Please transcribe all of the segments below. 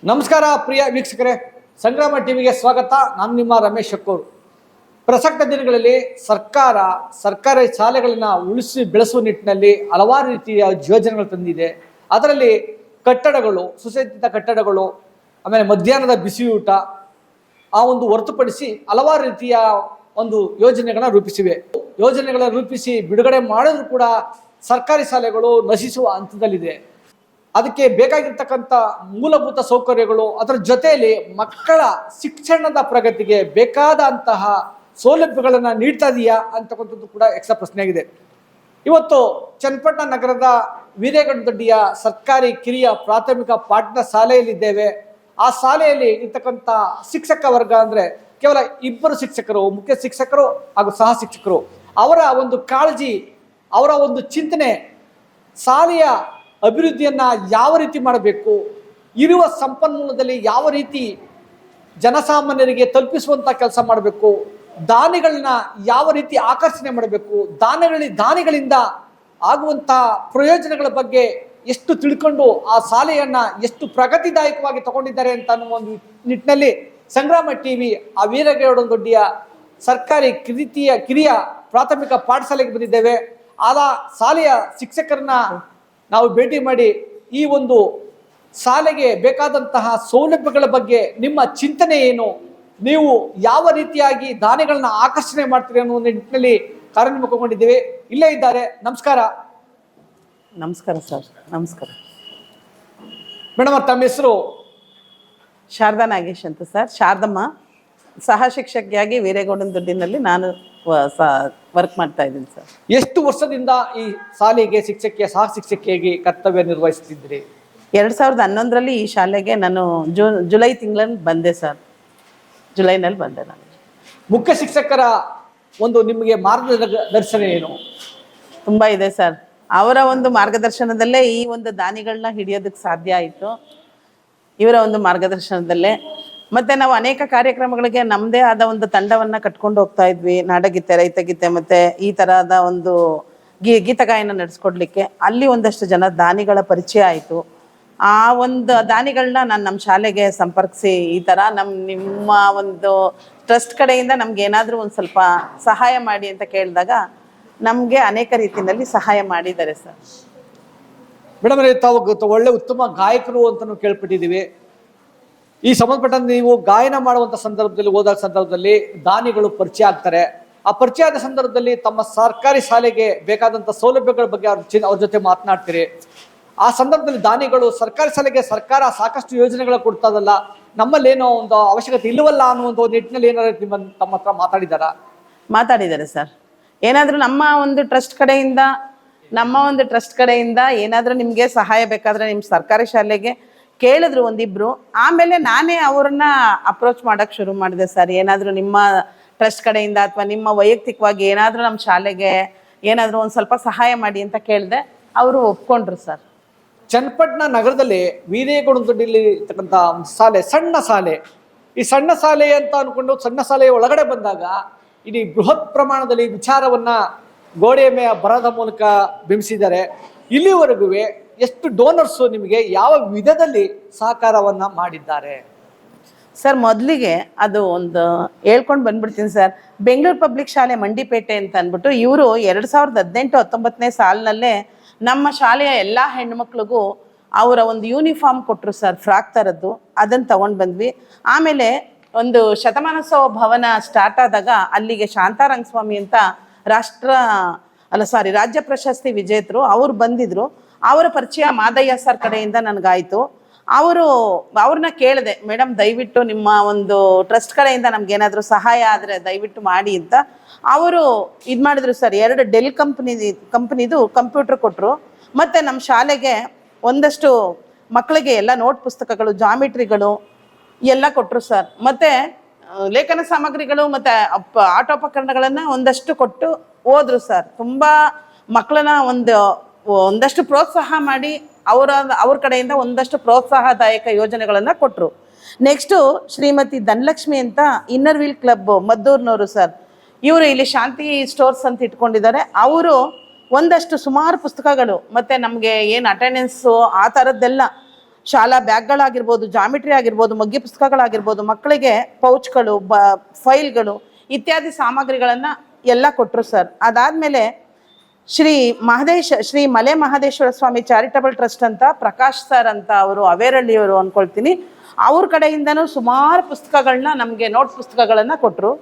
ನಮಸ್ಕಾರ ಪ್ರಿಯ ವೀಕ್ಷಕರೇ, ಸಂಗ್ರಾಮ ಟಿವಿಗೆ ಸ್ವಾಗತ. ನಾನು ನಿಮ್ಮ ರಮೇಶ್ ಶಕ್ಕೂರ್. ಪ್ರಸಕ್ತ ದಿನಗಳಲ್ಲಿ ಸರ್ಕಾರಿ ಶಾಲೆಗಳನ್ನು ಉಳಿಸಿ ಬೆಳೆಸುವ ನಿಟ್ಟಿನಲ್ಲಿ ಹಲವಾರು ರೀತಿಯ ಯೋಜನೆಗಳು ತಂದಿದೆ. ಅದರಲ್ಲಿ ಕಟ್ಟಡಗಳು, ಸುಸಜ್ಜಿತ ಕಟ್ಟಡಗಳು, ಆಮೇಲೆ ಮಧ್ಯಾಹ್ನದ ಬಿಸಿಯೂಟ ಆ ಒಂದು ಹೊರತುಪಡಿಸಿ ಹಲವಾರು ರೀತಿಯ ಒಂದು ಯೋಜನೆಗಳನ್ನ ರೂಪಿಸಿ ಬಿಡುಗಡೆ ಮಾಡಿದ್ರು ಕೂಡ ಸರ್ಕಾರಿ ಶಾಲೆಗಳು ನಶಿಸುವ ಹಂತದಲ್ಲಿದೆ. ಅದಕ್ಕೆ ಬೇಕಾಗಿರ್ತಕ್ಕಂಥ ಮೂಲಭೂತ ಸೌಕರ್ಯಗಳು, ಅದರ ಜೊತೆಯಲ್ಲಿ ಮಕ್ಕಳ ಶಿಕ್ಷಣದ ಪ್ರಗತಿಗೆ ಬೇಕಾದಂತಹ ಸೌಲಭ್ಯಗಳನ್ನು ನೀಡ್ತಾ ಇದೆಯಾ ಅಂತಕ್ಕಂಥದ್ದು ಕೂಡ ಯಕ್ಷ ಪ್ರಶ್ನೆಯಾಗಿದೆ. ಇವತ್ತು ಚನ್ನಪಟ್ಟಣ ನಗರದ ವೀರೇಗೌಡನದೊಡ್ಡಿಯ ಸರ್ಕಾರಿ ಕಿರಿಯ ಪ್ರಾಥಮಿಕ ಪಾಠ ಶಾಲೆಯಲ್ಲಿದ್ದೇವೆ. ಆ ಶಾಲೆಯಲ್ಲಿ ಇರ್ತಕ್ಕಂಥ ಶಿಕ್ಷಕ ವರ್ಗ ಅಂದರೆ ಕೇವಲ ಇಬ್ಬರು ಶಿಕ್ಷಕರು, ಮುಖ್ಯ ಶಿಕ್ಷಕರು ಹಾಗೂ ಸಹ ಶಿಕ್ಷಕರು. ಅವರ ಒಂದು ಕಾಳಜಿ, ಅವರ ಒಂದು ಚಿಂತನೆ, ಶಾಲೆಯ ಅಭಿವೃದ್ಧಿಯನ್ನು ಯಾವ ರೀತಿ ಮಾಡಬೇಕು, ಇರುವ ಸಂಪನ್ಮೂಲದಲ್ಲಿ ಯಾವ ರೀತಿ ಜನಸಾಮಾನ್ಯರಿಗೆ ತಲುಪಿಸುವಂಥ ಕೆಲಸ ಮಾಡಬೇಕು, ದಾನಿಗಳನ್ನ ಯಾವ ರೀತಿ ಆಕರ್ಷಣೆ ಮಾಡಬೇಕು, ದಾನಿಗಳಿಂದ ಆಗುವಂಥ ಪ್ರಯೋಜನಗಳ ಬಗ್ಗೆ ಎಷ್ಟು ತಿಳ್ಕೊಂಡು ಆ ಶಾಲೆಯನ್ನು ಎಷ್ಟು ಪ್ರಗತಿದಾಯಕವಾಗಿ ತಗೊಂಡಿದ್ದಾರೆ ಅಂತ ಅನ್ನುವ ಒಂದು ನಿಟ್ಟಿನಲ್ಲಿ ಸಂಗ್ರಾಮ ಟಿವಿ ಆ ವೀರೇಗೌಡನದೊಡ್ಡಿಯ ಸರ್ಕಾರಿ ಕಿರಿಯ ಪ್ರಾಥಮಿಕ ಪಾಠಶಾಲೆಗೆ ಬಂದಿದ್ದೇವೆ. ಆ ಶಾಲೆಯ ಶಿಕ್ಷಕರನ್ನ ನಾವು ಭೇಟಿ ಮಾಡಿ ಈ ಒಂದು ಶಾಲೆಗೆ ಬೇಕಾದಂತಹ ಸೌಲಭ್ಯಗಳ ಬಗ್ಗೆ ನಿಮ್ಮ ಚಿಂತನೆ ಏನು, ನೀವು ಯಾವ ರೀತಿಯಾಗಿ ದಾನಿಗಳನ್ನ ಆಕರ್ಷಣೆ ಮಾಡ್ತೀರಿ ಅನ್ನೋ ಒಂದು ನಿಟ್ಟಿನಲ್ಲಿ ಕಾರ್ಯೋನ್ಮುಖಗೊಂಡಿದ್ದೇವೆ. ಇಲ್ಲೇ ಇದ್ದಾರೆ. ನಮಸ್ಕಾರ. ನಮಸ್ಕಾರ ಸರ್. ನಮಸ್ಕಾರ ಮೇಡಮ್. ತಮ್ಮ ಹೆಸರು? ಶಾರದಾ ನಾಗೇಶ್ ಅಂತ ಸರ್. ಶಾರದಮ್ಮ ಸಹ ಶಿಕ್ಷಕಿಯಾಗಿ ವೀರೇಗೌಡನದೊಡ್ಡಿನಲ್ಲಿ ನಾನು ವರ್ಕ್ ಮಾಡ್ತಾ ಇದ್ದೀನಿ ಸರ್. ಎಷ್ಟು ವರ್ಷದಿಂದ ಈ ಶಾಲೆಗೆ ಸಹ ಶಿಕ್ಷಕಿಯಾಗಿ ಕರ್ತವ್ಯ ನಿರ್ವಹಿಸ್ತಿದ್ರಿ? 2011ರಲ್ಲಿ ಈ ಶಾಲೆಗೆ ನಾನು ಜುಲೈ ತಿಂಗಳಲ್ಲಿ ಬಂದೆ ಸರ್. ಜುಲೈನಲ್ಲಿ ಬಂದೆ ನಾನು. ಮುಖ್ಯ ಶಿಕ್ಷಕರ ಒಂದು ನಿಮಗೆ ಮಾರ್ಗದರ್ಶನ ಏನು? ತುಂಬ ಇದೆ ಸರ್. ಅವರ ಒಂದು ಮಾರ್ಗದರ್ಶನದಲ್ಲೇ ಈ ಒಂದು ದಾನಿಗಳನ್ನ ಹಿಡಿಯೋದಕ್ಕೆ ಸಾಧ್ಯ ಆಯಿತು. ಇವರ ಒಂದು ಮಾರ್ಗದರ್ಶನದಲ್ಲೇ ಮತ್ತು ನಾವು ಅನೇಕ ಕಾರ್ಯಕ್ರಮಗಳಿಗೆ ನಮ್ಮದೇ ಆದ ಒಂದು ತಂಡವನ್ನು ಕಟ್ಕೊಂಡು ಹೋಗ್ತಾ ಇದ್ವಿ. ನಾಡಗೀತೆ, ರೈತಗೀತೆ ಮತ್ತು ಈ ಥರದ ಒಂದು ಗೀತಗಾಯನ ನಡೆಸ್ಕೊಡ್ಲಿಕ್ಕೆ ಅಲ್ಲಿ ಒಂದಷ್ಟು ಜನ ದಾನಿಗಳ ಪರಿಚಯ ಆಯಿತು. ಆ ಒಂದು ದಾನಿಗಳನ್ನ ನಾನು ನಮ್ಮ ಶಾಲೆಗೆ ಸಂಪರ್ಕಿಸಿ ಈ ಥರ ನಿಮ್ಮ ಒಂದು ಟ್ರಸ್ಟ್ ಕಡೆಯಿಂದ ನಮ್ಗೆ ಏನಾದರೂ ಒಂದು ಸ್ವಲ್ಪ ಸಹಾಯ ಮಾಡಿ ಅಂತ ಕೇಳಿದಾಗ ನಮಗೆ ಅನೇಕ ರೀತಿಯಲ್ಲಿ ಸಹಾಯ ಮಾಡಿದ್ದಾರೆ ಸರ್. ಮೇಡಮ್, ತಾವು ಒಳ್ಳೆ ಉತ್ತಮ ಗಾಯಕರು ಅಂತಲೂ ಕೇಳ್ಪಟ್ಟಿದ್ದೀವಿ. ಈ ಸಂಬಂಧಪಟ್ಟಂತೆ ನೀವು ಗಾಯನ ಮಾಡುವಂಥ ಸಂದರ್ಭದಲ್ಲಿ ದಾನಿಗಳು ಪರಿಚಯ ಆಗ್ತಾರೆ. ಆ ಪರಿಚಯ ಆದ ಸಂದರ್ಭದಲ್ಲಿ ತಮ್ಮ ಸರ್ಕಾರಿ ಶಾಲೆಗೆ ಬೇಕಾದಂಥ ಸೌಲಭ್ಯಗಳ ಬಗ್ಗೆ ಅವ್ರ ಜೊತೆ ಮಾತನಾಡ್ತೀರಿ. ಆ ಸಂದರ್ಭದಲ್ಲಿ ದಾನಿಗಳು ಸರ್ಕಾರಿ ಶಾಲೆಗೆ ಸರ್ಕಾರ ಸಾಕಷ್ಟು ಯೋಜನೆಗಳು ಕೊಡ್ತದಲ್ಲ, ನಮ್ಮಲ್ಲೇನೋ ಒಂದು ಅವಶ್ಯಕತೆ ಇಲ್ಲವಲ್ಲ ಅನ್ನುವಂಥ ಒಂದು ನಿಟ್ಟಿನಲ್ಲಿ ಏನಾದ್ರು ತಮ್ಮ ಹತ್ರ ಮಾತಾಡಿದ್ದಾರೆ ಸರ್. ಏನಾದರೂ ನಮ್ಮ ಒಂದು ಟ್ರಸ್ಟ್ ಕಡೆಯಿಂದ ಏನಾದರೂ ನಿಮಗೆ ಸಹಾಯ ಬೇಕಾದರೆ ನಿಮ್ಮ ಸರ್ಕಾರಿ ಶಾಲೆಗೆ ಕೇಳಿದ್ರು ಒಂದಿಬ್ರು. ಆಮೇಲೆ ನಾನೇ ಅವ್ರನ್ನ ಅಪ್ರೋಚ್ ಮಾಡೋಕ್ಕೆ ಶುರು ಮಾಡಿದೆ ಸರ್. ಏನಾದರೂ ನಿಮ್ಮ ಟ್ರಸ್ಟ್ ಕಡೆಯಿಂದ ಅಥವಾ ನಿಮ್ಮ ವೈಯಕ್ತಿಕವಾಗಿ ಏನಾದರೂ ನಮ್ಮ ಶಾಲೆಗೆ ಏನಾದರೂ ಒಂದು ಸ್ವಲ್ಪ ಸಹಾಯ ಮಾಡಿ ಅಂತ ಕೇಳಿದೆ. ಅವರು ಒಪ್ಕೊಂಡ್ರು ಸರ್. ಚನ್ನಪಟ್ಟಣ ನಗರದಲ್ಲಿ ವೀರೇಗೌಡನದೊಡ್ಡಿಯಲ್ಲಿ ಇರ್ತಕ್ಕಂಥ ಸಣ್ಣ ಶಾಲೆ, ಈ ಸಣ್ಣ ಶಾಲೆ ಅಂತ ಅಂದ್ಕೊಂಡು ಸಣ್ಣ ಶಾಲೆಯ ಒಳಗಡೆ ಬಂದಾಗ ಇಡೀ ಬೃಹತ್ ಪ್ರಮಾಣದಲ್ಲಿ ವಿಚಾರವನ್ನು ಗೋಡೆಯ ಮೇಲೆ ಬರದ ಮೂಲಕ ಬಿಂಬಿಸಿದ್ದಾರೆ. ಇಲ್ಲಿವರೆಗೂ ಎಷ್ಟು ಡೋನರ್ಸು ನಿಮಗೆ ಯಾವ ವಿಧದಲ್ಲಿ ಸಹಕಾರವನ್ನು ಮಾಡಿದ್ದಾರೆ? ಸರ್, ಮೊದಲಿಗೆ ಅದು ಒಂದು ಹೇಳ್ಕೊಂಡು ಬಂದ್ಬಿಡ್ತೀನಿ ಸರ್. ಬೆಂಗಳೂರು ಪಬ್ಲಿಕ್ ಶಾಲೆ ಮಂಡಿಪೇಟೆ ಅಂತ ಅಂದ್ಬಿಟ್ಟು ಇವರು 2018-19ನೇ ಸಾಲಿನಲ್ಲೇ ನಮ್ಮ ಶಾಲೆಯ ಎಲ್ಲ ಹೆಣ್ಮಕ್ಳಿಗೂ ಅವರ ಒಂದು ಯೂನಿಫಾರ್ಮ್ ಕೊಟ್ಟರು ಸರ್, ಫ್ರಾಕ್ ಥರದ್ದು. ಅದನ್ನು ತಗೊಂಡು ಬಂದ್ವಿ. ಆಮೇಲೆ ಒಂದು ಶತಮಾನೋತ್ಸವ ಭವನ ಸ್ಟಾರ್ಟ್ ಆದಾಗ ಅಲ್ಲಿಗೆ ಶಾಂತಾರಂಗಸ್ವಾಮಿ ಅಂತ ರಾಜ್ಯ ಪ್ರಶಸ್ತಿ ವಿಜೇತರು ಅವರು ಬಂದಿದ್ರು. ಅವರ ಪರಿಚಯ ಮಾದಯ್ಯ ಸರ್ ಕಡೆಯಿಂದ ನನಗಾಯಿತು. ಅವ್ರನ್ನ ಕೇಳಿದೆ, ಮೇಡಮ್ ದಯವಿಟ್ಟು ನಿಮ್ಮ ಒಂದು ಟ್ರಸ್ಟ್ ಕಡೆಯಿಂದ ನಮ್ಗೇನಾದರೂ ಸಹಾಯ ಆದರೆ ದಯವಿಟ್ಟು ಮಾಡಿ ಅಂತ. ಅವರು ಇದು ಮಾಡಿದ್ರು ಸರ್. 2 ಡೆಲ್ ಕಂಪ್ನಿದು ಕಂಪ್ಯೂಟರ್ ಕೊಟ್ಟರು. ಮತ್ತು ನಮ್ಮ ಶಾಲೆಗೆ ಒಂದಷ್ಟು ಮಕ್ಕಳಿಗೆ ಎಲ್ಲ ನೋಟ್ ಪುಸ್ತಕಗಳು, ಜಾಮಿಟ್ರಿಗಳು ಎಲ್ಲ ಕೊಟ್ಟರು ಸರ್. ಮತ್ತು ಲೇಖನ ಸಾಮಗ್ರಿಗಳು ಮತ್ತು ಆಟೋಪಕರಣಗಳನ್ನು ಒಂದಷ್ಟು ಕೊಟ್ಟು ಹೋದ್ರು ಸರ್. ತುಂಬ ಮಕ್ಕಳನ್ನ ಒಂದಷ್ಟು ಪ್ರೋತ್ಸಾಹ ಮಾಡಿ ಅವ್ರ ಕಡೆಯಿಂದ ಒಂದಷ್ಟು ಪ್ರೋತ್ಸಾಹದಾಯಕ ಯೋಜನೆಗಳನ್ನು ಕೊಟ್ಟರು. ನೆಕ್ಸ್ಟು ಶ್ರೀಮತಿ ಧನಲಕ್ಷ್ಮಿ ಅಂತ ಇನ್ನರ್ ವೀಲ್ ಕ್ಲಬ್ ಮದ್ದೂರಿನವರು ಸರ್. ಇವರು ಇಲ್ಲಿ ಶಾಂತಿ ಸ್ಟೋರ್ಸ್ ಅಂತ ಇಟ್ಕೊಂಡಿದ್ದಾರೆ. ಅವರು ಒಂದಷ್ಟು ಸುಮಾರು ಪುಸ್ತಕಗಳು ಮತ್ತು ನಮಗೆ ಏನು ಅಟೆಂಡೆನ್ಸು ಆ ಥರದ್ದೆಲ್ಲ ಶಾಲಾ ಬ್ಯಾಗ್ಗಳಾಗಿರ್ಬೋದು, ಜಾಮಿಟ್ರಿ ಆಗಿರ್ಬೋದು, ಮಗ್ಗಿ ಪುಸ್ತಕಗಳಾಗಿರ್ಬೋದು, ಮಕ್ಕಳಿಗೆ ಪೌಚ್ಗಳು, ಫೈಲ್ಗಳು ಇತ್ಯಾದಿ ಸಾಮಗ್ರಿಗಳನ್ನು ಎಲ್ಲ ಕೊಟ್ಟರು ಸರ್. ಅದಾದಮೇಲೆ ಶ್ರೀ ಮಲೆ ಮಹದೇಶ್ವರ ಸ್ವಾಮಿ ಚಾರಿಟಬಲ್ ಟ್ರಸ್ಟ್ ಅಂತ ಪ್ರಕಾಶ್ ಸರ್ ಅಂತ ಅವರು ಅವೇರಳ್ಳಿಯವರು ಅಂದ್ಕೊಳ್ತೀನಿ, ಅವ್ರ ಕಡೆಯಿಂದನೂ ಸುಮಾರು ಪುಸ್ತಕಗಳನ್ನ ನಮಗೆ ನೋಟ್ ಪುಸ್ತಕಗಳನ್ನು ಕೊಟ್ಟರು.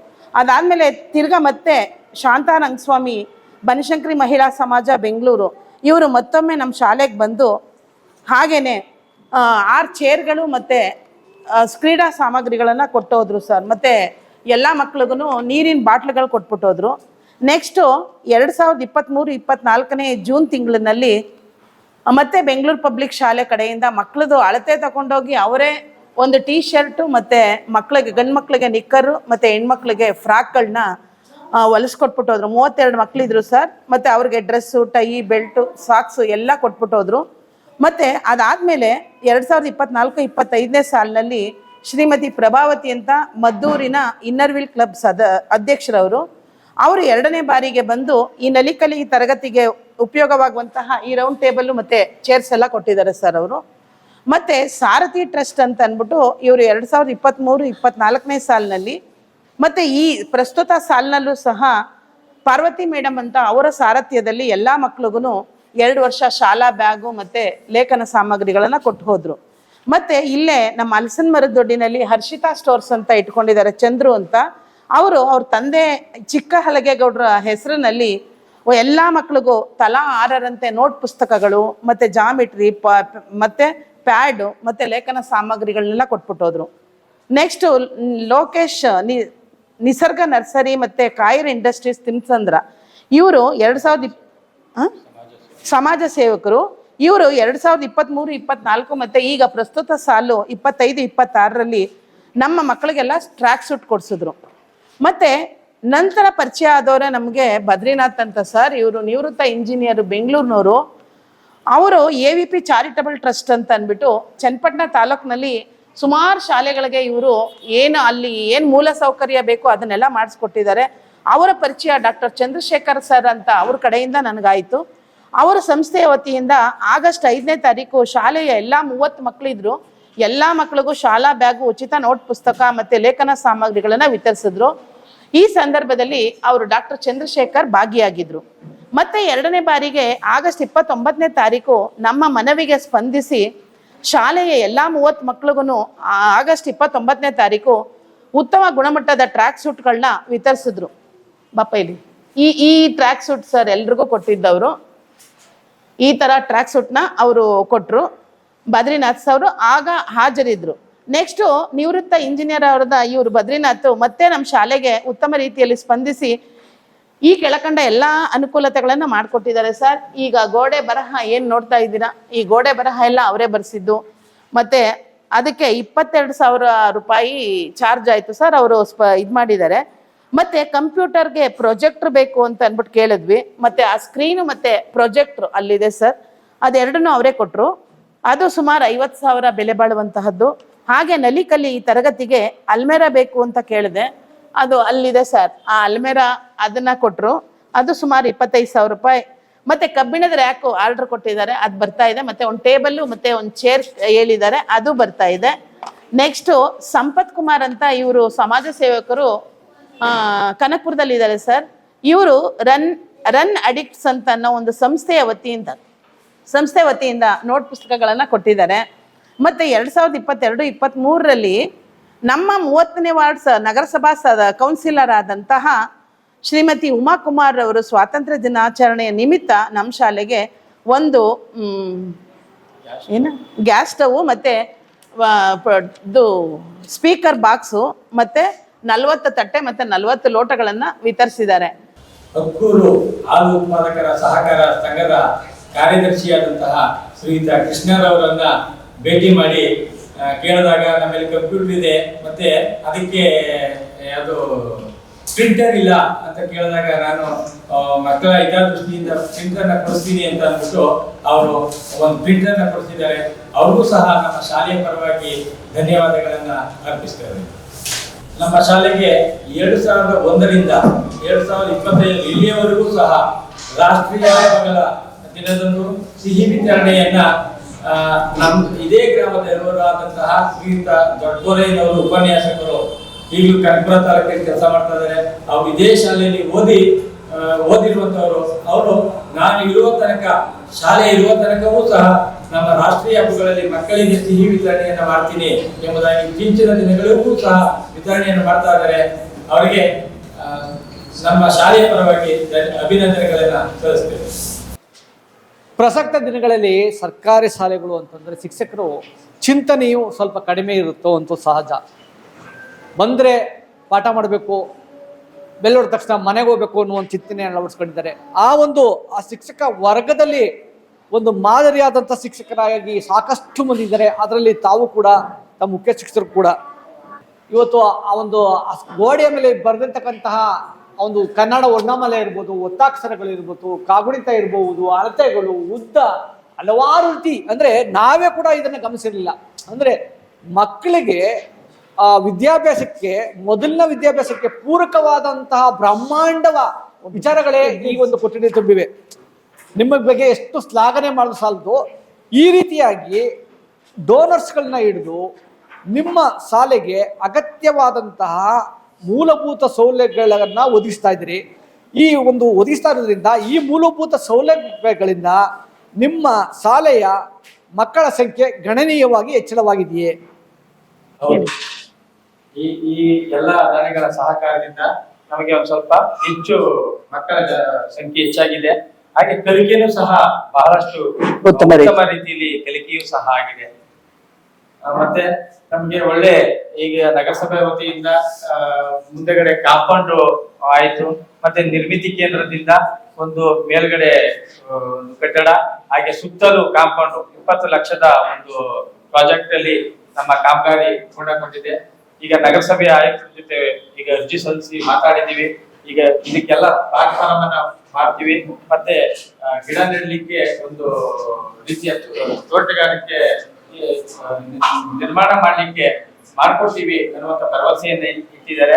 ಅದಾದಮೇಲೆ ತಿರ್ಗಾ ಮತ್ತೆ ಶಾಂತಾ ರಂಗಸ್ವಾಮಿ ಬನಶಂಕರಿ ಮಹಿಳಾ ಸಮಾಜ ಬೆಂಗಳೂರು ಇವರು ಮತ್ತೊಮ್ಮೆ ನಮ್ಮ ಶಾಲೆಗೆ ಬಂದು ಹಾಗೇನೆ 6 ಚೇರ್ಗಳು ಮತ್ತು ಕ್ರೀಡಾ ಸಾಮಗ್ರಿಗಳನ್ನು ಕೊಟ್ಟೋದ್ರು ಸರ್. ಮತ್ತು ಎಲ್ಲ ಮಕ್ಳಿಗೂ ನೀರಿನ ಬಾಟ್ಲುಗಳು ಕೊಟ್ಬಿಟ್ಟೋದ್ರು. ನೆಕ್ಸ್ಟು 2023-24 ಜೂನ್ ತಿಂಗಳಿನಲ್ಲಿ ಮತ್ತೆ ಬೆಂಗಳೂರು ಪಬ್ಲಿಕ್ ಶಾಲೆ ಕಡೆಯಿಂದ ಮಕ್ಕಳದು ಅಳತೆ ತಗೊಂಡೋಗಿ ಅವರೇ ಒಂದು ಟೀ ಶರ್ಟು ಮತ್ತು ಮಕ್ಕಳಿಗೆ ಗಂಡು ಮಕ್ಕಳಿಗೆ ನಿಕ್ಕರು ಮತ್ತು ಹೆಣ್ಮಕ್ಳಿಗೆ ಫ್ರಾಕ್ಗಳನ್ನ ಹೊಲಿಸ್ಕೊಟ್ಬಿಟ್ಟೋದ್ರು. 32 ಮಕ್ಕಳಿದ್ರು ಸರ್. ಮತ್ತು ಅವ್ರಿಗೆ ಡ್ರೆಸ್ಸು, ಟೈ, ಬೆಲ್ಟು, ಸಾಕ್ಸು ಎಲ್ಲ ಕೊಟ್ಬಿಟ್ಟೋದ್ರು. ಮತ್ತು ಅದಾದಮೇಲೆ 2024-25 ಸಾಲಿನಲ್ಲಿ ಶ್ರೀಮತಿ ಪ್ರಭಾವತಿ ಅಂತ ಮದ್ದೂರಿನ ಇನ್ನರ್ವಿಲ್ ಕ್ಲಬ್ ಅಧ್ಯಕ್ಷರವರು, ಅವರು 2ನೇ ಬಾರಿಗೆ ಬಂದು ಈ ನಲಿಕಲಿ ತರಗತಿಗೆ ಉಪಯೋಗವಾಗುವಂತಹ ಈ ರೌಂಡ್ ಟೇಬಲ್ ಮತ್ತು ಚೇರ್ಸ್ ಎಲ್ಲ ಕೊಟ್ಟಿದ್ದಾರೆ ಸರ್ ಅವರು. ಮತ್ತು ಸಾರಥಿ ಟ್ರಸ್ಟ್ ಅಂತ ಅಂದ್ಬಿಟ್ಟು ಇವರು 2023-24 ಸಾಲಿನಲ್ಲಿ ಮತ್ತು ಈ ಪ್ರಸ್ತುತ ಸಾಲಿನಲ್ಲೂ ಸಹ ಪಾರ್ವತಿ ಮೇಡಮ್ ಅಂತ ಅವರ ಸಾರಥ್ಯದಲ್ಲಿ ಎಲ್ಲ ಮಕ್ಳಿಗೂ 2 ವರ್ಷ ಶಾಲಾ ಬ್ಯಾಗು ಮತ್ತು ಲೇಖನ ಸಾಮಗ್ರಿಗಳನ್ನು ಕೊಟ್ಟು ಹೋದರು. ಮತ್ತು ಇಲ್ಲೇ ನಮ್ಮ ಹಲಸಿನ ಮರದ ದೊಡ್ಡಿನಲ್ಲಿ ಹರ್ಷಿತಾ ಸ್ಟೋರ್ಸ್ ಅಂತ ಇಟ್ಕೊಂಡಿದ್ದಾರೆ, ಚಂದ್ರು ಅಂತ. ಅವ್ರ ತಂದೆ ಚಿಕ್ಕ ಹಲಗೇಗೌಡರ ಹೆಸರಿನಲ್ಲಿ ಎಲ್ಲ ಮಕ್ಳಿಗೂ ತಲಾ 6ರಂತೆ ನೋಟ್ ಪುಸ್ತಕಗಳು ಮತ್ತು ಜಾಮಿಟ್ರಿ ಮತ್ತು ಪ್ಯಾಡು ಮತ್ತು ಲೇಖನ ಸಾಮಗ್ರಿಗಳನ್ನೆಲ್ಲ ಕೊಟ್ಬಿಟ್ಟೋದ್ರು. ನೆಕ್ಸ್ಟು ಲೋಕೇಶ್ ನಿಸರ್ಗ ನರ್ಸರಿ ಮತ್ತು ಕಾಯಿರ್ ಇಂಡಸ್ಟ್ರೀಸ್ ತಿಮ್ಸಂದ್ರ ಇವರು ಸಮಾಜ ಸೇವಕರು. ಇವರು 2023-24 ಮತ್ತು ಈಗ ಪ್ರಸ್ತುತ ಸಾಲು 25-26ರಲ್ಲಿ ನಮ್ಮ ಮಕ್ಕಳಿಗೆಲ್ಲ ಟ್ರ್ಯಾಕ್ ಸೂಟ್ ಕೊಡಿಸಿದ್ರು. ಮತ್ತು ನಂತರ ಪರಿಚಯ ಆದವರೇ ನಮಗೆ ಬದ್ರಿನಾಥ್ ಅಂತ ಸರ್, ಇವರು ನಿವೃತ್ತ ಇಂಜಿನಿಯರು ಬೆಂಗಳೂರಿನವರು. ಅವರು AVP ಚಾರಿಟಬಲ್ ಟ್ರಸ್ಟ್ ಅಂತ ಅಂದ್ಬಿಟ್ಟು ಚನ್ನಪಟ್ಟಣ ತಾಲೂಕಿನಲ್ಲಿ ಸುಮಾರು ಶಾಲೆಗಳಿಗೆ ಇವರು ಅಲ್ಲಿ ಏನು ಮೂಲ ಸೌಕರ್ಯ ಬೇಕೋ ಅದನ್ನೆಲ್ಲ ಮಾಡಿಸ್ಕೊಟ್ಟಿದ್ದಾರೆ. ಅವರ ಪರಿಚಯ ಡಾಕ್ಟರ್ ಚಂದ್ರಶೇಖರ್ ಸರ್ ಅಂತ ಅವ್ರ ಕಡೆಯಿಂದ ನನಗಾಯಿತು. ಅವರ ಸಂಸ್ಥೆಯ ವತಿಯಿಂದ ಆಗಸ್ಟ್ 5ನೇ ತಾರೀಕು ಶಾಲೆಯ ಎಲ್ಲ 30 ಮಕ್ಕಳಿದ್ರು, ಎಲ್ಲ ಮಕ್ಕಳಿಗೂ ಶಾಲಾ ಬ್ಯಾಗು, ಉಚಿತ ನೋಟ್ ಪುಸ್ತಕ ಮತ್ತು ಲೇಖನ ಸಾಮಗ್ರಿಗಳನ್ನು ವಿತರಿಸಿದ್ರು. ಈ ಸಂದರ್ಭದಲ್ಲಿ ಅವರು ಡಾಕ್ಟರ್ ಚಂದ್ರಶೇಖರ್ ಭಾಗಿಯಾಗಿದ್ರು. ಮತ್ತೆ 2ನೇ ಬಾರಿಗೆ ಆಗಸ್ಟ್ 29ನೇ ತಾರೀಕು ನಮ್ಮ ಮನವಿಗೆ ಸ್ಪಂದಿಸಿ ಶಾಲೆಯ ಎಲ್ಲ 30 ಮಕ್ಕಳಿಗೂ ಆಗಸ್ಟ್ 29ನೇ ತಾರೀಕು ಉತ್ತಮ ಗುಣಮಟ್ಟದ ಟ್ರ್ಯಾಕ್ ಸೂಟ್ಗಳನ್ನ ವಿತರಿಸಿದ್ರು. ಬಾಪ ಇಲ್ಲಿ ಈ ಟ್ರ್ಯಾಕ್ ಸೂಟ್ ಸರ್ ಎಲ್ರಿಗೂ ಕೊಟ್ಟಿದ್ದವರು. ಈ ಥರ ಟ್ರ್ಯಾಕ್ ಸೂಟ್ನ ಅವರು ಕೊಟ್ಟರು. ಬದ್ರಿನಾಥ್ ಅವರು ಆಗ ಹಾಜರಿದ್ರು. ನೆಕ್ಸ್ಟು ನಿವೃತ್ತ ಇಂಜಿನಿಯರ್ ಅವರದ ಇವರು ಬದ್ರಿನಾಥ್ ಮತ್ತೆ ನಮ್ಮ ಶಾಲೆಗೆ ಉತ್ತಮ ರೀತಿಯಲ್ಲಿ ಸ್ಪಂದಿಸಿ ಈ ಕೆಳಕಂಡ ಎಲ್ಲ ಅನುಕೂಲತೆಗಳನ್ನು ಮಾಡಿಕೊಟ್ಟಿದ್ದಾರೆ ಸರ್. ಈಗ ಗೋಡೆ ಬರಹ ಏನು ನೋಡ್ತಾ ಇದ್ದೀರಾ, ಈ ಗೋಡೆ ಬರಹ ಎಲ್ಲ ಅವರೇ ಬರೆಸಿದ್ದು. ಮತ್ತು ಅದಕ್ಕೆ 22,000 ರೂಪಾಯಿ ಚಾರ್ಜ್ ಆಯಿತು ಸರ್. ಅವರು ಇದು ಮಾಡಿದ್ದಾರೆ. ಮತ್ತು ಕಂಪ್ಯೂಟರ್ಗೆ ಪ್ರೊಜೆಕ್ಟ್ರ್ ಬೇಕು ಅಂತ ಅಂದ್ಬಿಟ್ಟು ಕೇಳಿದ್ವಿ. ಮತ್ತು ಆ ಸ್ಕ್ರೀನು ಮತ್ತು ಪ್ರೊಜೆಕ್ಟ್ರು ಅಲ್ಲಿದೆ ಸರ್, ಅದೆರಡನ್ನೂ ಅವರೇ ಕೊಟ್ಟರು. ಅದು ಸುಮಾರು 50,000 ಬೆಲೆ ಬಾಳುವಂತಹದ್ದು. ಹಾಗೆ ನಲಿಕಲಿ ಈ ತರಗತಿಗೆ ಅಲ್ಮೇರಾ ಬೇಕು ಅಂತ ಕೇಳಿದೆ, ಅದು ಅಲ್ಲಿದೆ ಸರ್. ಆ ಅಲ್ಮೇರಾ ಅದನ್ನು ಕೊಟ್ಟರು, ಅದು ಸುಮಾರು 25,000 ರೂಪಾಯಿ. ಮತ್ತು ಕಬ್ಬಿಣದ ರ್ಯಾಕು ಆರ್ಡ್ರ್ ಕೊಟ್ಟಿದ್ದಾರೆ, ಅದು ಬರ್ತಾ ಇದೆ. ಮತ್ತು ಒಂದು ಟೇಬಲ್ಲು ಮತ್ತು ಒಂದು ಚೇರ್ ಹೇಳಿದ್ದಾರೆ, ಅದು ಬರ್ತಾ ಇದೆ. ನೆಕ್ಸ್ಟು ಸಂಪತ್ ಕುಮಾರ್ ಅಂತ ಇವರು ಸಮಾಜ ಸೇವಕರು ಕನಕಪುರದಲ್ಲಿದ್ದಾರೆ ಸರ್. ಇವರು ರನ್ ಅಡಿಕ್ಟ್ಸ್ ಅಂತ ಅನ್ನೋ ಒಂದು ಸಂಸ್ಥೆ ವತಿಯಿಂದ ನೋಟ್ ಪುಸ್ತಕಗಳನ್ನು ಕೊಟ್ಟಿದ್ದಾರೆ. ಮತ್ತು 2022-23ರಲ್ಲಿ ನಮ್ಮ 30ನೇ ವಾರ್ಡ್ ನಗರಸಭಾ ಕೌನ್ಸಿಲರ್ ಆದಂತಹ ಶ್ರೀಮತಿ ಉಮಾಕುಮಾರ್ ಅವರು ಸ್ವಾತಂತ್ರ್ಯ ದಿನಾಚರಣೆಯ ನಿಮಿತ್ತ ನಮ್ಮ ಶಾಲೆಗೆ ಒಂದು ಗ್ಯಾಸ್ ಸ್ಟವ್ ಮತ್ತು ಇದು ಸ್ಪೀಕರ್ ಬಾಕ್ಸು ಮತ್ತು 40 ತಟ್ಟೆ ಮತ್ತು 40 ಲೋಟಗಳನ್ನು ವಿತರಿಸಿದ್ದಾರೆ. ಹಕ್ಕೂರು ಹಾಲು ಉತ್ಪಾದಕರ ಸಹಕಾರ ಸಂಘದ ಕಾರ್ಯದರ್ಶಿಯಾದಂತಹ ಶ್ರೀಯುತ ಕೃಷ್ಣರವರನ್ನ ಭೇಟಿ ಮಾಡಿ ಕೇಳಿದಾಗ ನಮ್ಮಲ್ಲಿ ಕಂಪ್ಯೂಟರ್ ಇದೆ ಮತ್ತೆ ಅದಕ್ಕೆ ಅದು ಪ್ರಿಂಟರ್ ಇಲ್ಲ ಅಂತ ಕೇಳಿದಾಗ ನಾನು ಮಕ್ಕಳ ಹಿತದೃಷ್ಟಿಯಿಂದ ಪ್ರಿಂಟರ್ನ ಕೊಡಿಸ್ತೀನಿ ಅಂತ ಅಂದ್ಬಿಟ್ಟು ಅವರು ಒಂದು ಪ್ರಿಂಟರ್ನ ಕೊಡಿಸಿದ್ದಾರೆ. ಅವ್ರಿಗೂ ಸಹ ನಮ್ಮ ಶಾಲೆಯ ಪರವಾಗಿ ಧನ್ಯವಾದಗಳನ್ನ ಅರ್ಪಿಸ್ತೇವೆ. ನಮ್ಮ ಶಾಲೆಗೆ 2001ರಿಂದ 2025 ಇಲ್ಲಿಯವರೆಗೂ ಸಹ ರಾಷ್ಟ್ರೀಯ ಹಬ್ಬಗಳ ದಿನದಂದು ಸಿಹಿ ವಿತರಣೆಯನ್ನ ನಮ್ ಇದೇ ಗ್ರಾಮದಲ್ಲಿರುವರಾದಂತಹ ಶ್ರೀಯುತ ದೊಡ್ಡಕೋರೆಯವರು ಉಪನ್ಯಾಸಕರು ಈಗಲೂ ಕನಕಪುರ ತಾಲೂಕಲ್ಲಿ ಕೆಲಸ ಮಾಡ್ತಾ ಇದ್ದಾರೆ. ಅವ್ರು ಇದೇ ಶಾಲೆಯಲ್ಲಿ ಓದಿರುವಂತವರು. ಅವರು ನಾನು ಇರುವ ತನಕ, ಶಾಲೆ ಇರುವ ತನಕವೂ ಸಹ ನಮ್ಮ ರಾಷ್ಟ್ರೀಯ ಹಬ್ಬಗಳಲ್ಲಿ ಮಕ್ಕಳಿಗೆ ಸಿಹಿ ವಿತರಣೆಯನ್ನು ಮಾಡ್ತೀನಿ ಎಂಬುದಾಗಿ ಇತ್ತೀಚಿನ ದಿನಗಳಿಗೂ ಸಹ ವಿತರಣೆಯನ್ನು ಮಾಡ್ತಾ ಇದ್ದಾರೆ. ಅವರಿಗೆ ನಮ್ಮ ಶಾಲೆಯ ಪರವಾಗಿ ಅಭಿನಂದನೆಗಳನ್ನ ಸಲ್ಲಿಸ್ತೇವೆ. ಪ್ರಸಕ್ತ ದಿನಗಳಲ್ಲಿ ಸರ್ಕಾರಿ ಶಾಲೆಗಳು ಅಂತಂದರೆ ಶಿಕ್ಷಕರು ಚಿಂತನೆಯು ಸ್ವಲ್ಪ ಕಡಿಮೆ ಇರುತ್ತೋ ಅಂತೂ ಸಹಜ. ಬಂದರೆ ಪಾಠ ಮಾಡಬೇಕು, ಬೆಲ್ಲೋಡ ತಕ್ಷಣ ಮನೆಗೆ ಹೋಗ್ಬೇಕು ಅನ್ನೋ ಒಂದು ಚಿಂತನೆಯನ್ನು ಅಳವಡಿಸ್ಕೊಂಡಿದ್ದಾರೆ. ಆ ಶಿಕ್ಷಕ ವರ್ಗದಲ್ಲಿ ಒಂದು ಮಾದರಿಯಾದಂಥ ಶಿಕ್ಷಕರಾಗಿ ಸಾಕಷ್ಟು ಮಂದಿ ಇದ್ದಾರೆ. ಅದರಲ್ಲಿ ತಾವು ಕೂಡ, ತಮ್ಮ ಮುಖ್ಯ ಶಿಕ್ಷಕರು ಕೂಡ ಇವತ್ತು ಗೋಡೆಯ ಮೇಲೆ ಬರೆದಿರ್ತಕ್ಕಂತಹ ಒಂದು ಕನ್ನಡ ವರ್ಣಮಾಲೆ ಇರ್ಬೋದು, ಒತ್ತಾಕ್ಷರಗಳು ಇರ್ಬೋದು, ಕಾಗುಣಿತ ಇರಬಹುದು, ಅಳತೆಗಳು, ಉದ್ದ, ಹಲವಾರು ರೀತಿ. ಅಂದರೆ ನಾವೇ ಕೂಡ ಇದನ್ನು ಗಮನಿಸಿರಲಿಲ್ಲ. ಅಂದರೆ ಮಕ್ಕಳಿಗೆ ವಿದ್ಯಾಭ್ಯಾಸಕ್ಕೆ, ಮೊದಲಿನ ವಿದ್ಯಾಭ್ಯಾಸಕ್ಕೆ ಪೂರಕವಾದಂತಹ ಬ್ರಹ್ಮಾಂಡವ ವಿಚಾರಗಳೇ ಈ ಒಂದು ಕೊಠಡಿ ತುಂಬಿವೆ. ನಿಮ್ಮ ಬಗ್ಗೆ ಎಷ್ಟು ಶ್ಲಾಘನೆ ಮಾಡಲು ಸಾಲದು. ಈ ರೀತಿಯಾಗಿ ಡೋನರ್ಸ್ಗಳನ್ನ ಹಿಡಿದು ನಿಮ್ಮ ಶಾಲೆಗೆ ಅಗತ್ಯವಾದಂತಹ ಮೂಲಭೂತ ಸೌಲಭ್ಯಗಳನ್ನ ಒದಗಿಸ್ತಾ ಇದ್ದೀರಿ. ಒದಗಿಸ್ತಾ ಇರೋದ್ರಿಂದ ಈ ಮೂಲಭೂತ ಸೌಲಭ್ಯಗಳಿಂದ ನಿಮ್ಮ ಶಾಲೆಯ ಮಕ್ಕಳ ಸಂಖ್ಯೆ ಗಣನೀಯವಾಗಿ ಹೆಚ್ಚಳವಾಗಿದೆಯೇ? ಈ ಎಲ್ಲ ದಾನಿಗಳ ಸಹಕಾರದಿಂದ ನಮಗೆ ಒಂದು ಸ್ವಲ್ಪ ಹೆಚ್ಚು ಮಕ್ಕಳ ಸಂಖ್ಯೆ ಹೆಚ್ಚಾಗಿದೆ. ಹಾಗೆ ಕಲಿಕೆನೂ ಸಹ ಬಹಳಷ್ಟು ಉತ್ತಮ ರೀತಿಯಲ್ಲಿ ಕಲಿಕೆಯೂ ಸಹ ಆಗಿದೆ. ಮತ್ತೆ ನಮ್ಗೆ ಒಳ್ಳೆ ಈಗ ನಗರಸಭೆ ವತಿಯಿಂದ ಮುಂದೆಗಡೆ ಕಾಂಪೌಂಡ್ ಆಯ್ತು. ಮತ್ತೆ ನಿರ್ಮಿತಿ ಕೇಂದ್ರದಿಂದ ಒಂದು ಮೇಲ್ಗಡೆ ಒಂದು ಕಟ್ಟಡ, ಹಾಗೆ ಸುತ್ತಲೂ ಕಾಂಪೌಂಡ್ 20 ಲಕ್ಷದ ಒಂದು ಪ್ರಾಜೆಕ್ಟ್ ಅಲ್ಲಿ ನಮ್ಮ ಕಾಮಗಾರಿ ಪೂರ್ಣಗೊಂಡಿದೆ. ಈಗ ನಗರಸಭೆಯ ಆಯುಕ್ತರ ಜೊತೆ ಈಗ ಅರ್ಜಿ ಸಲ್ಲಿಸಿ ಮಾತಾಡಿದೀವಿ. ಈಗ ಇದಕ್ಕೆಲ್ಲ ಪ್ಲಾಟ್ಫಾರ್ಮ್ ಅನ್ನ ಮಾಡ್ತೀವಿ. ಮತ್ತೆ ಗಿಡ ನೆಡಲಿಕ್ಕೆ ಒಂದು ರೀತಿಯ ತೋಟಗಾರಿಕೆ ನಿರ್ಮಾಣ ಮಾಡ್ಲಿಕ್ಕೆ ಮಾಡ್ಕೊಡ್ತೀವಿ ಅನ್ನುವಂತ ಭರವಸೆಯನ್ನ ಇಟ್ಟಿದ್ದಾರೆ.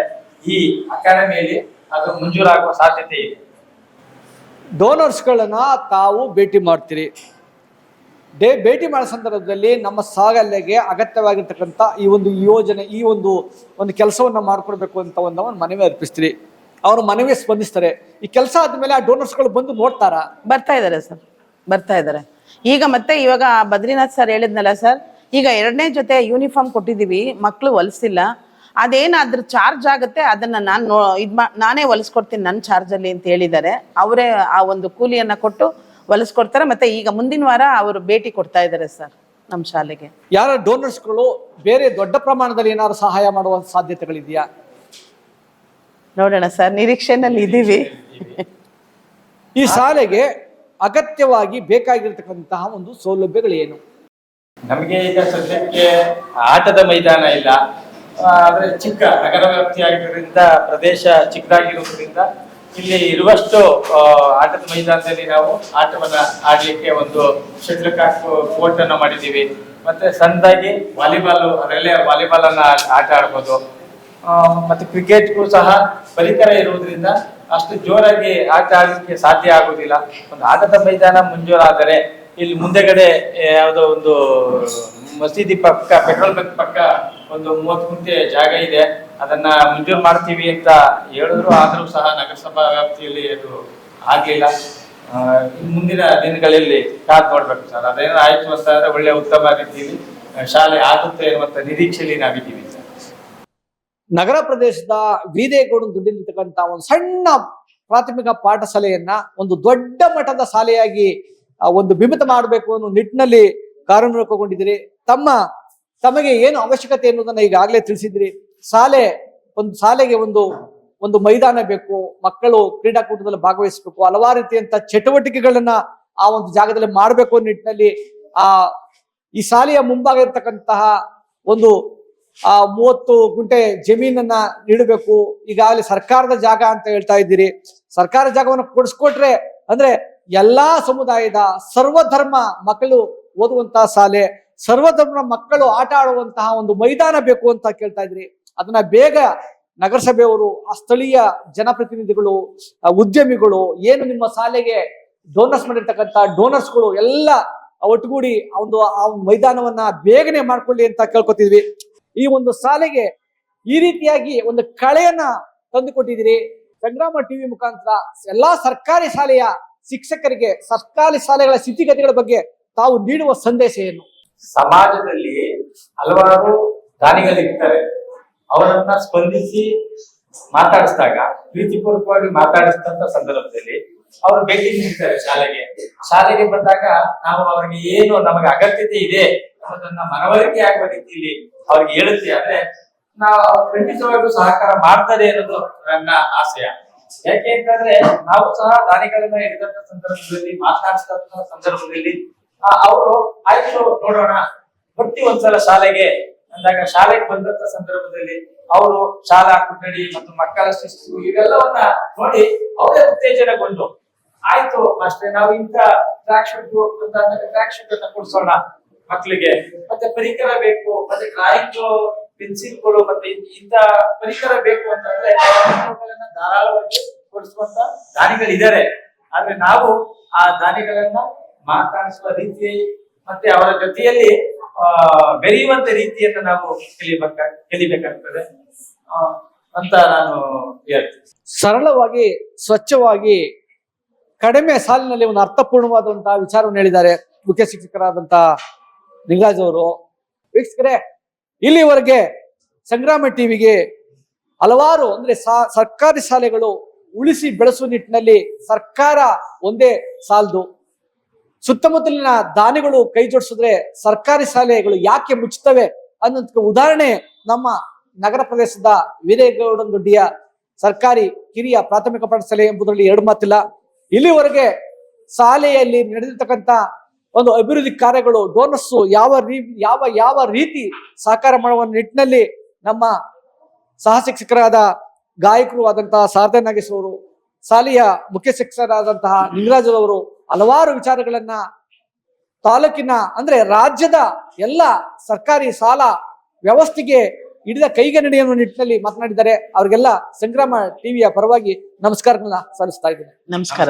ಈ ಅಕಾಡೆಮಿಯಲ್ಲಿ ಅದು ಮಂಜೂರಾಗುವ ಸಾಧ್ಯತೆ ಇದೆ. ಡೋನರ್ಸ್ಗಳನ್ನ ತಾವು ಭೇಟಿ ಮಾಡ್ತೀರಿ. ಭೇಟಿ ಮಾಡೋ ಸಂದರ್ಭದಲ್ಲಿ ನಮ್ಮ ಶಾಲೆಗೆ ಅಗತ್ಯವಾಗಿರ್ತಕ್ಕಂಥ ಈ ಒಂದು ಯೋಜನೆ, ಈ ಒಂದು ಕೆಲಸವನ್ನ ಮಾಡ್ಕೊಡ್ಬೇಕು ಅಂತ ಒಂದು ಮನವಿ ಅರ್ಪಿಸ್ತೀರಿ. ಅವರು ಮನವಿ ಸ್ಪಂದಿಸ್ತಾರೆ. ಈ ಕೆಲಸ ಆದ್ಮೇಲೆ ಆ ಡೋನರ್ಸ್ಗಳು ಬಂದು ನೋಡ್ತಾರಾ? ಬರ್ತಾ ಇದ್ದಾರೆ ಸರ್, ಬರ್ತಾ ಇದ್ದಾರೆ. ಇವಾಗ ಬದ್ರಿನಾಥ್ ಸರ್ ಹೇಳಿದ್ನಲ್ಲ ಸರ್, ಈಗ 2ನೇ ಜೊತೆ ಯೂನಿಫಾರ್ಮ್ ಕೊಟ್ಟಿದೀವಿ, ಮಕ್ಕಳು ಹೊಲಿಸಿಲ್ಲ. ಅದೇನಾದ್ರೂ ಚಾರ್ಜ್ ಆಗುತ್ತೆ ಅದನ್ನ ನಾನೇ ಹೊಲಿಸ್ಕೊಡ್ತೀನಿ ನನ್ನ ಚಾರ್ಜಲ್ಲಿ ಅಂತ ಹೇಳಿದ್ದಾರೆ. ಅವರೇ ಆ ಒಂದು ಕೂಲಿಯನ್ನ ಕೊಟ್ಟು ಹೊಲಿಸ್ಕೊಡ್ತಾರೆ. ಮತ್ತೆ ಈಗ ಮುಂದಿನ ವಾರ ಅವರು ಭೇಟಿ ಕೊಡ್ತಾ ಇದ್ದಾರೆ ಸರ್ ನಮ್ಮ ಶಾಲೆಗೆ. ಯಾರ ಡೋನರ್ಸ್ಗಳು ಬೇರೆ ದೊಡ್ಡ ಪ್ರಮಾಣದಲ್ಲಿ ಏನಾದ್ರು ಸಹಾಯ ಮಾಡುವ ಸಾಧ್ಯತೆಗಳಿದೆಯಾ? ನೋಡೋಣ ಸರ್, ನಿರೀಕ್ಷೆನಲ್ಲಿ ಇದ್ದೀವಿ. ಈ ಶಾಲೆಗೆ ಅಗತ್ಯವಾಗಿ ಬೇಕಾಗಿರ್ತಕ್ಕಂತಹ ಒಂದು ಸೌಲಭ್ಯಗಳೇನು? ನಮಗೆ ಈಗ ಸದ್ಯಕ್ಕೆ ಆಟದ ಮೈದಾನ ಇಲ್ಲ. ಆದ್ರೆ ಚಿಕ್ಕ ನಗರ ವ್ಯಾಪ್ತಿಯಾಗಿರೋದ್ರಿಂದ, ಪ್ರದೇಶ ಚಿಕ್ಕದಾಗಿರೋದ್ರಿಂದ ಇಲ್ಲಿ ಇರುವಷ್ಟು ಆಟದ ಮೈದಾನದಲ್ಲಿ ನಾವು ಆಟವನ್ನ ಆಡ್ಲಿಕ್ಕೆ ಒಂದು ಶಟಲ್ ಕಾಕ್ ಕೋರ್ಟ್ ಅನ್ನ ಮಾಡಿದೀವಿ. ಮತ್ತೆ ಸಣ್ಣದಾಗಿ ವಾಲಿಬಾಲ್ ಅನ್ನ ಆಟ ಆಡ್ಬೋದು. ಮತ್ತೆ ಕ್ರಿಕೆಟ್ಗೂ ಸಹ ಪರಿಕರ ಇರುವುದರಿಂದ ಅಷ್ಟು ಜೋರಾಗಿ ಆಟ ಆಡಲಿಕ್ಕೆ ಸಾಧ್ಯ ಆಗುದಿಲ್ಲ. ಒಂದು ಆಟದ ಮೈದಾನ ಮಂಜೂರಾದರೆ ಇಲ್ಲಿ ಮುಂದೆಗಡೆ ಯಾವುದೋ ಒಂದು ಮಸೀದಿ ಪಕ್ಕ, ಪೆಟ್ರೋಲ್ ಬಂಕ್ ಪಕ್ಕ ಒಂದು 30 ಗುಂಟೆ ಜಾಗ ಇದೆ. ಅದನ್ನ ಮಂಜೂರು ಮಾಡ್ತೀವಿ ಅಂತ ಹೇಳಿದ್ರು. ಆದ್ರೂ ಸಹ ನಗರಸಭಾ ವ್ಯಾಪ್ತಿಯಲ್ಲಿ ಅದು ಆಗ್ಲಿಲ್ಲ. ಮುಂದಿನ ದಿನಗಳಲ್ಲಿ ಕಾದ್ ನೋಡ್ಬೇಕು ಸರ್. ಅದೇನೋ ಆಯ್ತು ಅಂತಂದ್ರೆ ಒಳ್ಳೆ ಉತ್ತಮ ರೀತಿಯಲ್ಲಿ ಶಾಲೆ ಆಗುತ್ತೆ ಎನ್ನುವಂತ ನಿರೀಕ್ಷೆಯಲ್ಲಿ ನಾವಿದ್ದೀವಿ ಸರ್. ನಗರ ಪ್ರದೇಶದ ವೀದೇಗೌಡ ದುಡ್ಡಿರ್ತಕ್ಕಂಥ ಒಂದು ಸಣ್ಣ ಪ್ರಾಥಮಿಕ ಪಾಠಶಾಲೆಯನ್ನ ಒಂದು ದೊಡ್ಡ ಮಟ್ಟದ ಶಾಲೆಯಾಗಿ ಒಂದು ಬಿಂಬಿತ ಮಾಡಬೇಕು ಅನ್ನೋ ನಿಟ್ಟಿನಲ್ಲಿ ಕಾರ್ಯನಿರ್ವಹಿಸಿಕೊಂಡಿದ್ದೀರಿ. ತಮಗೆ ಏನು ಅವಶ್ಯಕತೆ ಎನ್ನುವುದನ್ನ ಈಗಾಗಲೇ ತಿಳಿಸಿದ್ರಿ. ಶಾಲೆಗೆ ಒಂದು ಮೈದಾನ ಬೇಕು, ಮಕ್ಕಳು ಕ್ರೀಡಾಕೂಟದಲ್ಲಿ ಭಾಗವಹಿಸಬೇಕು, ಹಲವಾರು ರೀತಿಯಂತ ಚಟುವಟಿಕೆಗಳನ್ನ ಆ ಒಂದು ಜಾಗದಲ್ಲಿ ಮಾಡಬೇಕು ಅನ್ನೋ ನಿಟ್ಟಿನಲ್ಲಿ ಈ ಶಾಲೆಯ ಮುಂಭಾಗ ಇರತಕ್ಕಂತಹ ಒಂದು 30 ಗುಂಟೆ ಜಮೀನನ್ನ ನೀಡಬೇಕು. ಈಗಾಗಲೇ ಸರ್ಕಾರದ ಜಾಗ ಅಂತ ಹೇಳ್ತಾ ಇದ್ದೀರಿ. ಸರ್ಕಾರ ಜಾಗವನ್ನು ಕೊಡಿಸ್ಕೊಟ್ರೆ ಅಂದ್ರೆ ಎಲ್ಲಾ ಸಮುದಾಯದ ಸರ್ವಧರ್ಮ ಮಕ್ಕಳು ಓದುವಂತಹ ಶಾಲೆ, ಸರ್ವಧರ್ಮ ಮಕ್ಕಳು ಆಟ ಆಡುವಂತಹ ಒಂದು ಮೈದಾನ ಬೇಕು ಅಂತ ಕೇಳ್ತಾ ಇದ್ರಿ. ಅದನ್ನ ಬೇಗ ನಗರಸಭೆಯವರು, ಆ ಸ್ಥಳೀಯ ಜನಪ್ರತಿನಿಧಿಗಳು, ಉದ್ಯಮಿಗಳು, ಏನು ನಿಮ್ಮ ಶಾಲೆಗೆ ಡೋನರ್ಸ್ ಮಾಡಿರ್ತಕ್ಕಂಥ ಡೋನರ್ಸ್ಗಳು ಎಲ್ಲ ಒಟ್ಟುಗೂಡಿ ಆ ಮೈದಾನವನ್ನ ಬೇಗನೆ ಮಾಡ್ಕೊಳ್ಳಿ ಅಂತ ಕೇಳ್ಕೊತಿದ್ವಿ. ಈ ಒಂದು ಶಾಲೆಗೆ ಈ ರೀತಿಯಾಗಿ ಒಂದು ಕಳೆಯನ್ನ ತಂದುಕೊಟ್ಟಿದ್ದೀರಿ. ಸಂಗ್ರಾಮ ಟಿವಿ ಮುಖಾಂತರ ಎಲ್ಲಾ ಸರ್ಕಾರಿ ಶಾಲೆಯ ಶಿಕ್ಷಕರಿಗೆ ಸರ್ಕಾರಿ ಶಾಲೆಗಳ ಸ್ಥಿತಿಗತಿಗಳ ಬಗ್ಗೆ ತಾವು ನೀಡುವ ಸಂದೇಶ ಏನು? ಸಮಾಜದಲ್ಲಿ ಹಲವಾರು ದಾನಿಗಳಿರ್ತಾರೆ, ಅವರನ್ನ ಸ್ಪಂದಿಸಿ ಮಾತಾಡಿಸಿದಾಗ, ಪ್ರೀತಿಪೂರ್ವಕವಾಗಿ ಮಾತಾಡಿಸಿದಂತ ಸಂದರ್ಭದಲ್ಲಿ ಅವರು ಭೇಟಿ ನೀಡ್ತಾರೆ ಶಾಲೆಗೆ ಬಂದಾಗ ನಾವು ಅವರಿಗೆ ಏನು ನಮಗೆ ಅಗತ್ಯತೆ ಇದೆ ಅನ್ನೋದನ್ನ ಮನವರಿಕೆ ಆಗುವ ರೀತಿಯಲ್ಲಿ ಅವ್ರಿಗೆ ಹೇಳುತ್ತೆ. ಆದ್ರೆ ನಾವು ಖಂಡಿತವಾಗಿಯೂ ಸಹಕಾರ ಮಾಡ್ತಾರೆ ಅನ್ನೋದು ನನ್ನ ಆಶಯ. ಯಾಕೆ ಅಂತಂದ್ರೆ ನಾವು ಸಹ ದಾನಿಗಳನ್ನ ಹಿಡಿದಂತ ಸಂದರ್ಭದಲ್ಲಿ ಮಾತನಾಡಿಸಿದಂತ ಸಂದರ್ಭದಲ್ಲಿ ಅವರು ಆಯ್ತು ನೋಡೋಣ ಬರ್ತೀವಿ ಒಂದ್ಸಲ ಶಾಲೆಗೆ ಅಂದಾಗ ಶಾಲೆಗೆ ಬಂದಂತ ಸಂದರ್ಭದಲ್ಲಿ ಅವರು ಶಾಲಾ ಕೊಠಡಿ ಮತ್ತು ಮಕ್ಕಳ ಶಿಸ್ತು ಇವೆಲ್ಲವನ್ನ ನೋಡಿ ಅವರೇ ಉತ್ತೇಜನಗೊಂಡು ಆಯ್ತು ಅಷ್ಟೇ ನಾವು ಇಂಥ ಟ್ರ್ಯಾಕ್ ಶೂಟ್ ಅನ್ನ ಕೊಡ್ಸೋಣ ಮಕ್ಕಳಿಗೆ, ಮತ್ತೆ ಪರಿಕರ ಬೇಕು, ಮತ್ತೆ ಡ್ರಾಯಿಂಗ್ ಪೆನ್ಸಿಲ್ಗಳು, ಮತ್ತೆ ಇಂಥ ಪರಿಕರ ಬೇಕು ಅಂತಂದ್ರೆ ಧಾರಾಳವಾಗಿ ಕೊಡಿಸುವಂತ ದಾನಿಗಳಿದ್ದಾರೆ. ಆದ್ರೆ ನಾವು ಆ ದಾನಿಗಳನ್ನ ಮಾತಾಡಿಸುವ ರೀತಿ ಮತ್ತೆ ಅವರ ಜೊತೆಯಲ್ಲಿ ಬೆರೆಯುವಂತ ರೀತಿಯನ್ನ ನಾವು ಕಲಿಬೇಕಾಗ್ತದೆ ಅಂತ ನಾನು ಹೇಳ್ತೀನಿ. ಸರಳವಾಗಿ, ಸ್ವಚ್ಛವಾಗಿ, ಕಡಿಮೆ ಸಾಲಿನಲ್ಲಿ ಒಂದು ಅರ್ಥಪೂರ್ಣವಾದಂತಹ ವಿಚಾರವನ್ನು ಹೇಳಿದ್ದಾರೆ ಮುಖ್ಯ ಶಿಕ್ಷಕರಾದಂತಹ ನಿಂಗರಾಜ್ ಅವರು. ವೀಕ್ಷಕರೇ, ಇಲ್ಲಿವರೆಗೆ ಸಂಗ್ರಾಮ ಟಿವಿಗೆ ಹಲವಾರು ಅಂದ್ರೆ ಸರ್ಕಾರಿ ಶಾಲೆಗಳು ಉಳಿಸಿ ಬೆಳೆಸುವ ನಿಟ್ಟಿನಲ್ಲಿ ಸರ್ಕಾರ ಒಂದೇ ಸಾಲದು, ಸುತ್ತಮುತ್ತಲಿನ ದಾನಿಗಳು ಕೈ ಜೋಡಿಸಿದ್ರೆ ಸರ್ಕಾರಿ ಶಾಲೆಗಳು ಯಾಕೆ ಮುಚ್ಚುತ್ತವೆ ಅನ್ನೋದಕ್ಕೆ ಉದಾಹರಣೆ ನಮ್ಮ ನಗರ ಪ್ರದೇಶದ ವೀರೇಗೌಡನದೊಡ್ಡಿಯ ಸರ್ಕಾರಿ ಕಿರಿಯ ಪ್ರಾಥಮಿಕ ಪಾಠಶಾಲೆ ಎಂಬುದರಲ್ಲಿ ಎರಡು ಮಾತಿಲ್ಲ. ಇಲ್ಲಿವರೆಗೆ ಶಾಲೆಯಲ್ಲಿ ನಡೆದಿರ್ತಕ್ಕಂಥ ಒಂದು ಅಭಿವೃದ್ಧಿ ಕಾರ್ಯಗಳು, ಡೋನರ್ಸ್ ಯಾವ ರೀತಿ ಸಹಕಾರ ಮಾಡುವ ನಿಟ್ಟಿನಲ್ಲಿ ನಮ್ಮ ಸಹ ಶಿಕ್ಷಕರಾದ ಗಾಯಕರು ಆದಂತಹ ಶಾರದಾ ನಾಗೇಶ್ ಅವರು, ಶಾಲೆಯ ಮುಖ್ಯ ಶಿಕ್ಷಕರಾದಂತಹ ನಿಂಗರಾಜ್ ಅವರು ಹಲವಾರು ವಿಚಾರಗಳನ್ನ ತಾಲೂಕಿನ ಅಂದ್ರೆ ರಾಜ್ಯದ ಎಲ್ಲ ಸರ್ಕಾರಿ ಶಾಲಾ ವ್ಯವಸ್ಥೆಗೆ ಹಿಡಿದ ಕೈಗೆ ನಡೆಯುವ ನಿಟ್ಟಿನಲ್ಲಿ ಮಾತನಾಡಿದ್ದಾರೆ. ಅವರಿಗೆಲ್ಲ ಸಂಗ್ರಾಮ ಟಿವಿಯ ಪರವಾಗಿ ನಮಸ್ಕಾರಗಳನ್ನ ಸಲ್ಲಿಸ್ತಾ ಇದ್ದೇನೆ. ನಮಸ್ಕಾರ.